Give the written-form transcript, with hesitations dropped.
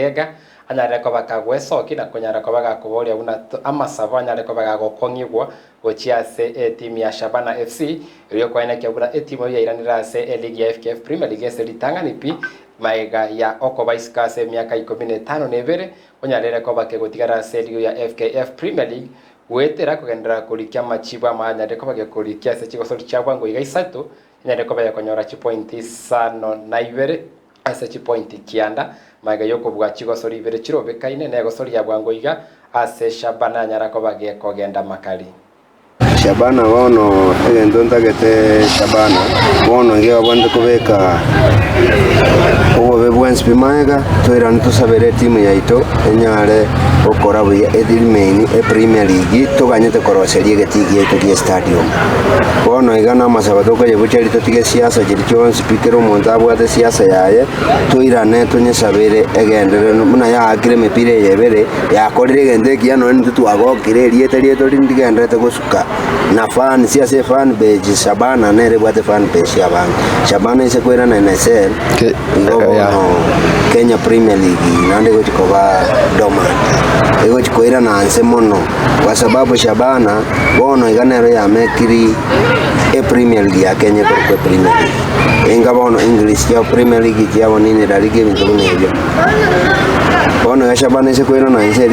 ega anyare ko bakagwesoki na kunyara ko bagakuboria una amasabo anyare ko bagakongigwa gochiase timu ya Shabana FC iliyo kwa ina kiabura timu ya iranira se ligi ya FKF Premier League se litangani pi maega ya Okobaisika se miaka 15 nevere kunyarere ko bakegotigara se ligi ya FKF Premier League wetera kugendera kulikia machiba maanyare ko bagekurikia se chigosori cyabwa ngo igaisatu nyare ko bayakonyora chipointi sano na ibere ase chipointi kianda maga yoko bwa chigosori ibere chirobekaine na gosori ya bwango iga ase Shabana nyara ko bagekogenda makali Shabana wono egendo ntagete Shabana wono nge wabande kubeka obo bwensi bimaega toira ntusabere timu yaito enyare okora buya edilmeni Premier League tuganyete koroserie getigi yaito gi stadium wono igana masabato ko yebucheri totige siasa jirikyo speaker omonza abwate siasa yaye toira ne tunyesabere egendere muna ya agire mepire yebere yakorire gende kiano ntitwagokire riete rieto rindigendete gusuka na fan siasa fan page Shabana nere bwate fan page yabantu Shabana ise kwera na NSL Kenya Premier League nande gochikoba doma ego chikoira na anse mono kwa sababu Shabana bono iganero ya mekiri Premier League ya Kenya kwa Premier League inga bono English ya Premier League ya bonini la ligi bintu nebyo bono ya Shabana ise kwera na anse